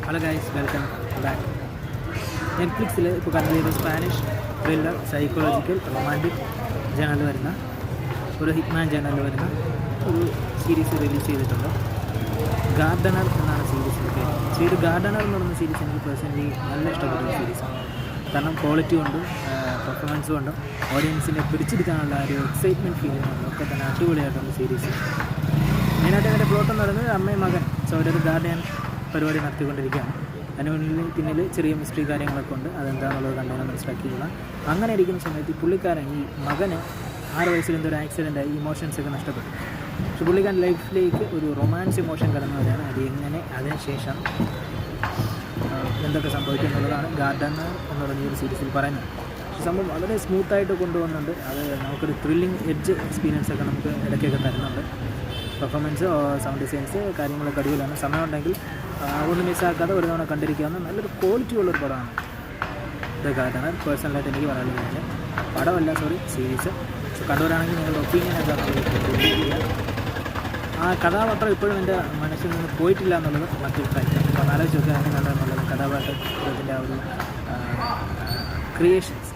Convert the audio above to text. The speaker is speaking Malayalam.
Hello guys, welcome back. നെറ്റ്ഫ്ലിക്സിൽ ഇപ്പോൾ കണ്ടത് Spanish thriller psychological romantic journal വരുന്ന ഒരു ഹിറ്റ്മാൻ ജേണൽ വരുന്ന ഒരു സീരീസ് റിലീസ് ചെയ്തിട്ടുണ്ട്. ഗാർഡനർ എന്നാണ് സീരീസിൻ്റെ പേര്. ഗാർഡനർ എന്ന് പറയുന്ന സീരീസ് എനിക്ക് പേഴ്സണലി നല്ല ഇഷ്ടപ്പെട്ട ഒരു സീരീസാണ്. കാരണം ക്വാളിറ്റി കൊണ്ടും പെർഫോമൻസ് കൊണ്ടും ഓഡിയൻസിനെ പിടിച്ചെടുക്കാനുള്ള ഒരു എക്സൈറ്റ്മെൻറ്റ് ഫീലിംഗ് കൊണ്ടും ഒക്കെ തന്നെ അടിപൊളിയായിട്ടുള്ള സീരീസ്. മെയിനായിട്ട് അതിൻ്റെ പ്ലോട്ട് എന്ന് പറയുന്നത് അമ്മയും മകൻ ഒരു ഗാർഡിയൻ പരിപാടി നടത്തിക്കൊണ്ടിരിക്കുകയാണ്. അതിന് പിന്നിൽ ചെറിയ മിസ്റ്ററി കാര്യങ്ങളൊക്കെ ഉണ്ട്. അതെന്താണെന്നുള്ളത് കണ്ടാൽ മനസ്സിലാക്കിയില്ല. അങ്ങനെ ഇരിക്കുന്ന സമയത്ത് പുള്ളിക്കാരൻ ഈ മകന് 6 വയസ്സിൽ എന്തൊരു ആക്സിഡൻ്റായി ഇമോഷൻസൊക്കെ നഷ്ടപ്പെട്ടു. പക്ഷെ പുള്ളിക്കാരൻ ലൈഫിലേക്ക് ഒരു റൊമാൻസ് ഇമോഷൻ കടന്നു വരികയാണ്. അത് എങ്ങനെ അതിനുശേഷം എന്തൊക്കെ സംഭവിക്കും എന്നുള്ളതാണ് ഗാർഡനർ എന്ന് പറഞ്ഞ ഒരു സീരീസിൽ പറയുന്നത്. പക്ഷെ സംഭവം വളരെ സ്മൂത്തായിട്ട് കൊണ്ടുവന്നുണ്ട്. അത് നമുക്കൊരു ത്രില്ലിംഗ് എഡ്ജ് എക്സ്പീരിയൻസൊക്കെ നമുക്ക് ഇടയ്ക്കൊക്കെ തരുന്നുണ്ട്. പെർഫോമൻസ്, സൗണ്ട് ഡിസൈൻസ് കാര്യങ്ങളൊക്കെ അടിപൊളിയാണ്. സമയമുണ്ടെങ്കിൽ ഒന്നും മിസ്സാക്കാതെ ഒരു തവണ കണ്ടിരിക്കാവുന്ന നല്ലൊരു ക്വാളിറ്റി ഉള്ളൊരു പടമാണ് ദ ഗാർഡനർ. പേഴ്സണലായിട്ട് എനിക്ക് പറയാനുള്ളത് പടമല്ല, സീരീസ്. കണ്ടവരാണെങ്കിൽ നിങ്ങളുടെ ഒപ്പീനിയൻ എന്താണെന്നുള്ളത് ആ കഥാപാത്രം ഇപ്പോഴും എൻ്റെ മനസ്സിൽ നിന്ന് പോയിട്ടില്ല എന്നുള്ളത് മറ്റൊരു കാര്യം. അപ്പോൾ ആലോചിച്ച് നോക്കുക അങ്ങനെ കണ്ടെന്നുള്ളത് കഥാപാത്രത്തിൻ്റെ ആ ഒരു ക്രിയേഷൻസ്